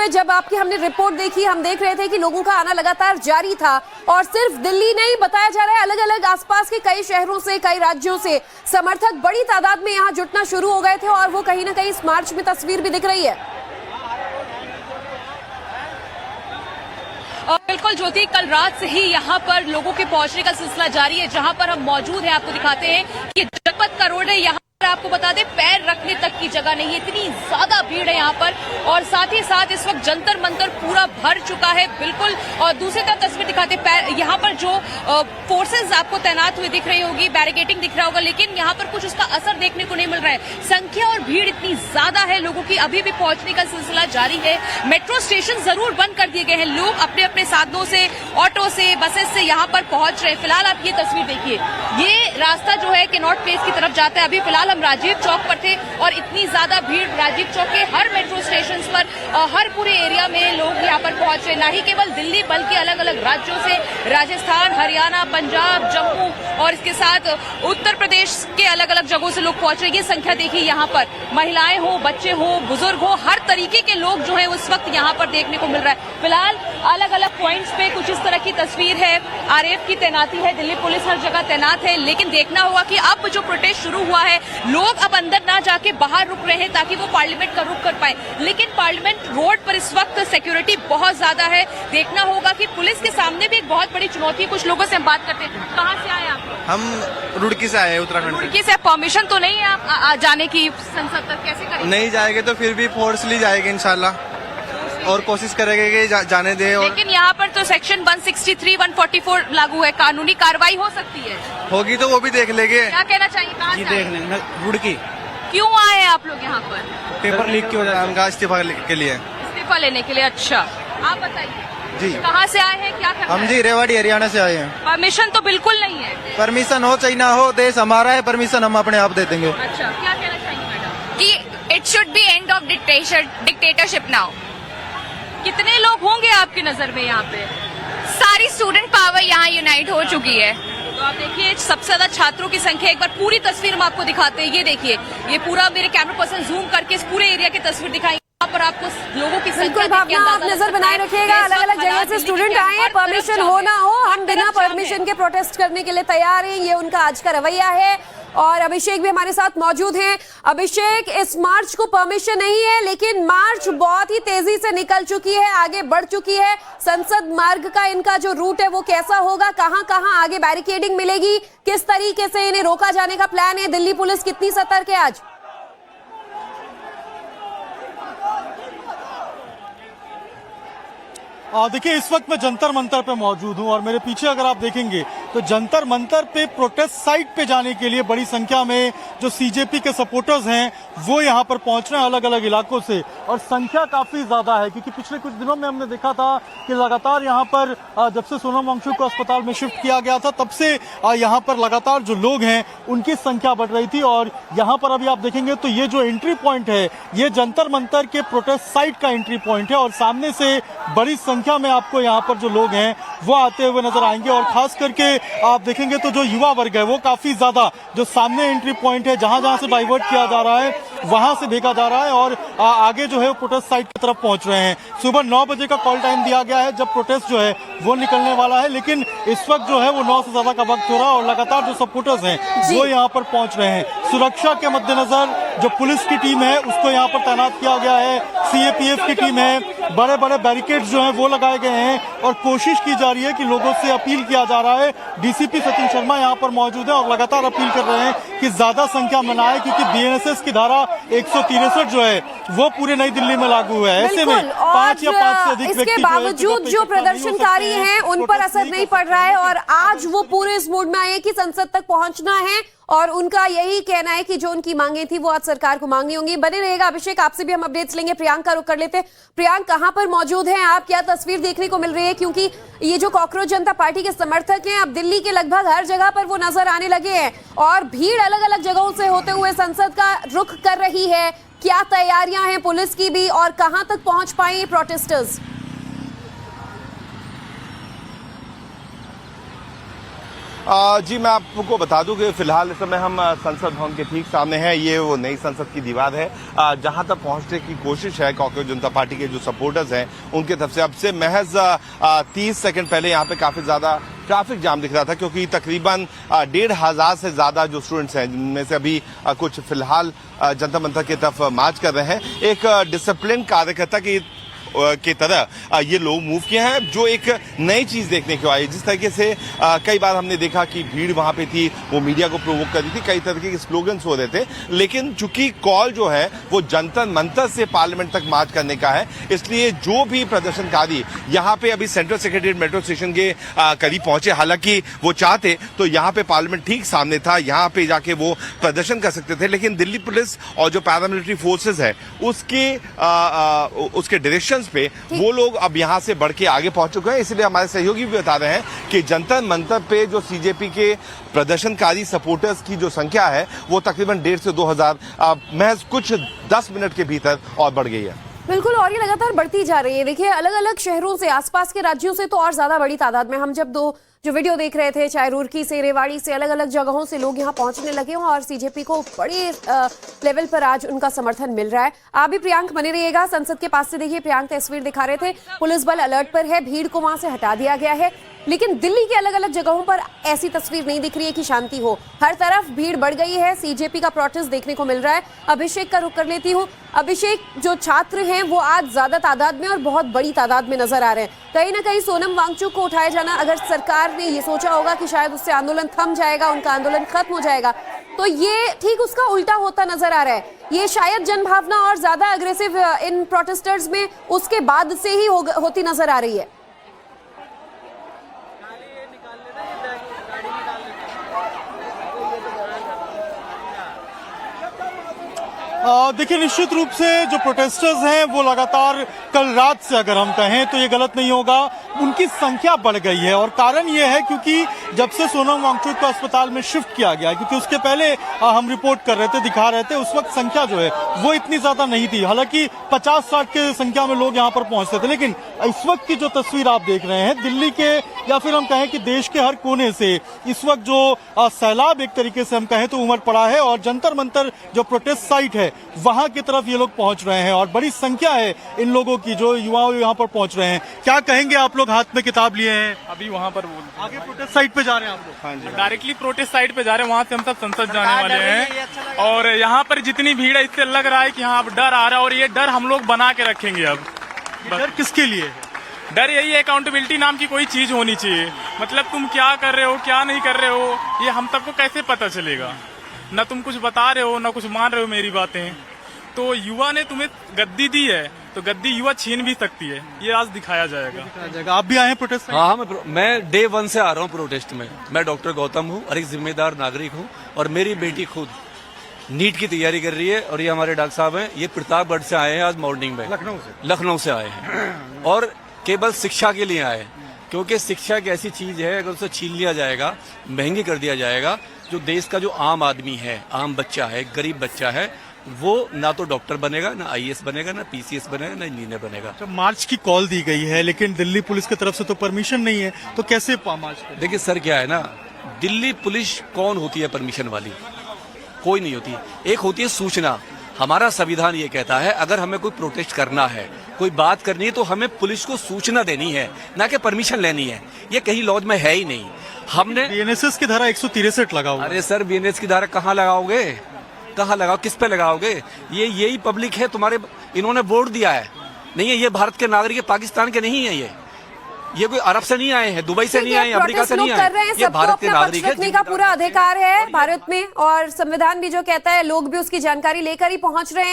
हुए जब आपकी हमने रिपोर्ट देखी, हम देख रहे थे कि लोगों का आना लगातार जारी था और सिर्फ दिल्ली नहीं, बताया जा रहा है अलग अलग आसपास के कई शहरों से, कई राज्यों से समर्थक बड़ी तादाद में यहाँ जुटना शुरू हो गए थे और वो कहीं ना कहीं इस मार्च में तस्वीर भी दिख रही है। बिल्कुल ज्योति, कल रात से ही यहाँ पर लोगों के पहुंचने का सिलसिला जारी है। जहाँ पर हम मौजूद हैं आपको दिखाते हैं कि जनपथ का रोड है, यहाँ आपको बता दें पैर रखने तक की जगह नहीं है, इतनी ज्यादा भीड़ है यहाँ पर। और साथ ही साथ इस वक्त जंतर मंतर पूरा भर चुका है बिल्कुल। और दूसरी तरफ तस्वीर दिखाते यहाँ पर जो फोर्सेस आपको तैनात हुई दिख रही होगी, बैरिकेडिंग दिख रहा होगा, लेकिन यहाँ पर कुछ उसका असर देखने को नहीं मिल रहा है। संख्या और भीड़ इतनी ज्यादा है लोगों की, अभी भी पहुंचने का सिलसिला जारी है। मेट्रो स्टेशन जरूर बंद कर दिए गए हैं, लोग अपने अपने साधनों से, ऑटो से, बसेस से यहाँ पर पहुंच रहे हैं। फिलहाल आप ये तस्वीर देखिए, ये रास्ता जो है कैनॉट प्लेस की तरफ जाता है। अभी फिलहाल हम राजीव चौक पर थे और इतनी ज्यादा भीड़ राजीव चौक के हर मेट्रो स्टेशन पर, हर पूरे एरिया में लोग यहाँ पर पहुंच रहे, ना ही केवल दिल्ली बल्कि अलग अलग राज्यों से, राजस्थान, हरियाणा, पंजाब, जम्मू और इसके साथ उत्तर प्रदेश के अलग अलग जगहों से लोग पहुंच रहे हैं। ये संख्या देखिए, यहाँ पर महिलाएं हो, बच्चे हो, बुजुर्ग हो, हर तरीके के लोग जो है उस वक्त यहाँ पर देखने को मिल रहा है। फिलहाल अलग अलग पॉइंट्स पे कुछ इस तरह की तस्वीर है, आरएएफ की तैनाती है, दिल्ली पुलिस हर जगह तैनात है। लेकिन देखना होगा कि अब जो प्रोटेस्ट शुरू हुआ है, लोग अब अंदर ना जाके बाहर रुक रहे हैं ताकि वो पार्लियामेंट का रुख कर पाए। लेकिन पार्लियामेंट रोड पर इस वक्त सिक्योरिटी बहुत ज्यादा है। देखना होगा कि पुलिस के सामने भी एक बहुत बड़ी चुनौती है। कुछ लोगों से हम बात करते हैं, कहाँ से आए आप? हम रुड़की से आए हैं, उत्तराखंड से। रुड़की से। परमिशन तो नहीं है आप जाने की संसद तक, कैसे करेंगे? नहीं जाएंगे तो फिर भी फोर्सली जाएंगे इंशाल्लाह, और कोशिश करेंगे कि जाने दें। और लेकिन यहाँ पर तो सेक्शन 163, 144 लागू है, कानूनी कार्रवाई हो सकती है। होगी तो वो भी देख लेंगे। क्या कहना चाहिए? कहाँ से देख लेंगे। रुड़की। क्यों आए हैं आप लोग यहाँ पर? पेपर लीक की वजह उनका इस्तीफा के लिए। इस्तीफा लेने के लिए। अच्छा, आप बताइए जी, कहाँ से आए हैं, क्या करना हम जी रेवाड़ी हरियाणा से आए हैं। परमिशन तो बिल्कुल नहीं है। परमिशन हो चाहे ना हो, देश हमारा है, परमिशन हम अपने आप दे देंगे। अच्छा, क्या कहना चाहिए मैडम? कि it should be end of dictatorship now. कितने लोग होंगे आपकी नजर में यहाँ पे? सारी स्टूडेंट पावर यहाँ यूनाइट हो चुकी है। तो आप देखिए सबसे ज्यादा छात्रों की संख्या, एक बार पूरी तस्वीर हम आपको दिखाते हैं। ये देखिए, ये पूरा मेरे कैमरा पर्सन जूम करके इस पूरे एरिया की तस्वीर दिखाई। यहाँ पर आपको लोगों की संख्या भावना आप नजर बनाए रखिएगा। अलग अलग जगह से स्टूडेंट आए हैं, परमिशन हो ना हो हम बिना परमिशन के प्रोटेस्ट करने के लिए तैयार हैं, ये उनका आज का रवैया है। और अभिषेक भी हमारे साथ मौजूद हैं। अभिषेक, इस मार्च को परमिशन नहीं है लेकिन मार्च बहुत ही तेजी से निकल चुकी है, आगे बढ़ चुकी है। संसद मार्ग का इनका जो रूट है वो कैसा होगा, कहां कहां आगे बैरिकेडिंग मिलेगी, किस तरीके से इन्हें रोका जाने का प्लान है, दिल्ली पुलिस कितनी सतर्क है आज? देखिए, इस वक्त मैं जंतर मंतर पे मौजूद हूं और मेरे पीछे अगर आप देखेंगे तो जंतर मंतर पे प्रोटेस्ट साइट पे जाने के लिए बड़ी संख्या में जो सीजेपी के सपोर्टर्स हैं वो यहां पर पहुंच रहे हैं अलग अलग इलाकों से। और संख्या काफी ज्यादा है क्योंकि पिछले कुछ दिनों में हमने देखा था कि लगातार यहां पर जब से सोनम वांगचुक को अस्पताल में शिफ्ट किया गया था तब से यहां पर लगातार जो लोग हैं उनकी संख्या बढ़ रही थी। और यहां पर अभी आप देखेंगे तो ये जो एंट्री पॉइंट है ये जंतर मंतर के प्रोटेस्ट साइट का एंट्री पॉइंट है और सामने से बड़ी संख्या में आपको यहाँ पर जो लोग हैं वो आते हुए नजर आएंगे। और खास करके आप देखेंगे तो जो युवा वर्ग है वो काफी ज्यादा जो सामने एंट्री पॉइंट है जहां जहां से डाइवर्ट किया जा रहा है वहां से भेजा जा रहा है और आगे जो है वो प्रोटेस्ट साइट की तरफ पहुंच रहे हैं। सुबह 9 बजे का कॉल टाइम दिया गया है जब प्रोटेस्ट जो है वो निकलने वाला है, लेकिन इस वक्त जो है वो 9 से ज्यादा का वक्त हो रहा है और लगातार जो सपोर्टर्स हैं वो यहाँ पर पहुंच रहे हैं। सुरक्षा के मद्देनजर जो पुलिस की टीम है उसको यहाँ पर तैनात किया गया है, सीएपीएफ की टीम है, बड़े बड़े बैरिकेड्स जो हैं वो लगाए गए हैं और कोशिश की जा रही है कि लोगों से अपील किया जा रहा है। डीसीपी सचिन शर्मा यहाँ पर मौजूद है और लगातार अपील कर रहे हैं कि ज्यादा संख्या में न आए क्योंकि बीएनएसएस की धारा 163 जो है वो पूरे नई दिल्ली में लागू है। ऐसे में 5 या 5 से अधिक इसके बावजूद जो प्रदर्शनकारी हैं उन पर असर नहीं पड़ रहा है और आज वो पूरे इस मूड में आए कि संसद तक पहुंचना है और उनका यही कहना है कि जो उनकी मांगे थी वो आज सरकार को मांगी होंगी। बने रहेगा अभिषेक, आपसे भी हम अपडेट्स लेंगे। प्रियांक का रुख कर लेते हैं। प्रियांक, कहां पर मौजूद हैं आप, क्या तस्वीर देखने को मिल रही है? क्योंकि ये जो कॉकरोच जनता पार्टी के समर्थक हैं अब दिल्ली के लगभग हर जगह पर वो नजर आने लगे हैं और भीड़ अलग अलग जगहों से होते हुए संसद का रुख कर रही है। क्या तैयारियां हैं पुलिस की भी और कहां तक पहुंच पाए प्रोटेस्टर्स? जी मैं आपको बता दूं कि फिलहाल इस समय हम संसद भवन के ठीक सामने हैं। ये वो नई संसद की दीवार है जहां तक पहुंचने की कोशिश है कांग्रेस जनता पार्टी के जो सपोर्टर्स हैं उनकी तरफ से। अब से महज 30 सेकंड पहले यहाँ पे काफी ज्यादा ट्रैफिक जाम दिख रहा था, क्योंकि तकरीबन 1,500 से ज्यादा जो स्टूडेंट्स हैं, जिनमें से अभी कुछ फिलहाल जनता मंतर की तरफ मार्च कर रहे हैं, एक डिसिप्लिन कार्यकर्ता की तरह ये लोग मूव किए हैं, जो एक नई चीज देखने को आई। जिस तरीके से कई बार हमने देखा कि भीड़ वहां पे थी, वो मीडिया को प्रोवोक कर रही थी, कई तरह के स्लोगन्स हो रहे थे, लेकिन चूंकि कॉल जो है वो जंतर मंतर से पार्लियामेंट तक मार्च करने का है, इसलिए जो भी प्रदर्शनकारी यहाँ पे अभी सेंट्रल सेक्रेटरीट मेट्रो स्टेशन के करीब पहुंचे, हालांकि वो चाहते तो यहाँ पे पार्लियामेंट ठीक सामने था, यहाँ पे जाके वो प्रदर्शन कर सकते थे, लेकिन दिल्ली पुलिस और जो पैरामिलिट्री फोर्सेज है उसके डायरेक्शन पे वो लोग अब यहां से बढ़ के आगे पहुंच चुके हैं। इसलिए हमारे सहयोगी भी बता रहे हैं कि जंतर मंतर पे जो सीजेपी के प्रदर्शनकारी सपोर्टर्स की जो संख्या है वो तकरीबन 1,500 से 2,000 महज कुछ 10 मिनट के भीतर और बढ़ गई है। बिल्कुल, और ये लगातार बढ़ती जा रही है। देखिए, अलग अलग शहरों से, आसपास के राज्यों से तो और ज्यादा बड़ी तादाद में, हम जब जो वीडियो देख रहे थे, चाहे रुड़की से, रेवाड़ी से, अलग अलग जगहों से लोग यहाँ पहुंचने लगे हैं और सीजेपी को बड़े लेवल पर आज उनका समर्थन मिल रहा है। आप भी प्रियांक बने रहिएगा। संसद के पास से देखिए, प्रियांक तस्वीर दिखा रहे थे, पुलिस बल अलर्ट पर है, भीड़ को वहां से हटा दिया गया है, लेकिन दिल्ली के अलग अलग जगहों पर ऐसी तस्वीर नहीं दिख रही है कि शांति हो। हर तरफ भीड़ बढ़ गई है, सीजेपी का प्रोटेस्ट देखने को मिल रहा है। अभिषेक का रुख कर लेती हूँ। अभिषेक, जो छात्र हैं वो आज ज्यादा तादाद में और बहुत बड़ी तादाद में नजर आ रहे हैं। कहीं ना कहीं सोनम वांगचुक को उठाया जाना, अगर सरकार ने ये सोचा होगा कि शायद उससे आंदोलन थम जाएगा, उनका आंदोलन खत्म हो जाएगा, तो ये ठीक उसका उल्टा होता नजर आ रहा है। ये शायद जनभावना और ज्यादा अग्रेसिव इन प्रोटेस्टर्स में उसके बाद से ही होती नजर आ रही है। देखिए, निश्चित रूप से जो प्रोटेस्टर्स हैं वो लगातार कल रात से, अगर हम कहें तो ये गलत नहीं होगा, उनकी संख्या बढ़ गई है। और कारण ये है क्योंकि जब से सोनम वांगचुक को अस्पताल में शिफ्ट किया गया, क्योंकि उसके पहले हम रिपोर्ट कर रहे थे, दिखा रहे थे, उस वक्त संख्या जो है वो इतनी ज्यादा नहीं थी। हालांकि 50-60 के संख्या में लोग यहाँ पर पहुंचते थे, लेकिन इस वक्त की जो तस्वीर आप देख रहे हैं दिल्ली के, या फिर हम कहें कि देश के हर कोने से इस वक्त जो सैलाब एक तरीके से हम कहें तो उमड़ पड़ा है, और जंतर मंतर जो प्रोटेस्ट साइट है वहां की तरफ ये लोग पहुंच रहे हैं और बड़ी संख्या है इन लोगों की, जो युवा यहाँ पर पहुंच रहे हैं। क्या कहेंगे आप लोग, हाथ में किताब लिए हैं, अभी वहाँ पर आगे प्रोटेस्ट साइट पे जा रहे हैं आप लोग? हाँ जी, डायरेक्टली प्रोटेस्ट साइट पे जा रहे हैं, वहाँ से हम सब संसद जाने वाले हैं। और यहाँ पर जितनी भीड़ है, इससे लग रहा है कि हाँ अब डर आ रहा है, और ये डर हम लोग बना के रखेंगे। अब डर किसके लिए है? डर यही है, अकाउंटेबिलिटी नाम की कोई चीज होनी चाहिए। मतलब तुम क्या कर रहे हो, क्या नहीं कर रहे हो, ये हम सबको कैसे पता चलेगा? न तुम कुछ बता रहे हो, न कुछ मान रहे हो मेरी बातें। तो युवा ने तुम्हें गद्दी दी है, तो गद्दी युवा छीन भी सकती है, ये आज दिखाया जाएगा। आप भी आए हैं प्रोटेस्ट? हाँ, मैं डे 1 से आ रहा हूँ प्रोटेस्ट में। मैं डॉक्टर गौतम हूँ और एक जिम्मेदार नागरिक हूँ, और मेरी बेटी खुद नीट की तैयारी कर रही है, और ये हमारे डॉक्टर साहब हैं, ये प्रतापगढ़ से आए हैं आज मॉर्निंग में, लखनऊ से आए हैं, और केवल शिक्षा के लिए आए हैं, क्योंकि शिक्षा एक ऐसी चीज है, अगर उसे छीन लिया जाएगा, महंगी कर दिया जाएगा, जो देश का जो आम आदमी है, आम बच्चा है, गरीब बच्चा है, वो ना तो डॉक्टर बनेगा, ना आईएएस बनेगा, ना पीसीएस बनेगा, ना इंजीनियर बनेगा। तो मार्च की कॉल दी गई है, लेकिन दिल्ली पुलिस की तरफ से तो परमिशन नहीं है, तो कैसे मार्च करें? देखिए सर, क्या है ना, दिल्ली पुलिस कौन होती है परमिशन वाली? कोई नहीं होती। एक होती है सूचना। हमारा संविधान ये कहता है, अगर हमें कोई प्रोटेस्ट करना है, कोई बात करनी है, तो हमें पुलिस को सूचना देनी है, ना कि परमिशन लेनी है। ये कहीं लॉज में है ही नहीं। हमने बीएनएस की धारा 163 लगा हुआ। अरे सर, बीएनएस की धारा कहाँ लगाओगे? कहाँ लगाओ? किस पे लगाओगे? ये यही पब्लिक है तुम्हारे, इन्होंने वोट दिया है, नहीं है ये भारत के नागरिक है, पाकिस्तान के नहीं है। ये कोई अरब से नहीं आए हैं, दुबई से नहीं आए, अमेरिका से नहीं आए, ये भारत के नागरिक है। रखने का पूरा अधिकार है भारत में, और संविधान भी जो कहता है, लोग भी उसकी जानकारी लेकर ही पहुंच रहे हैं।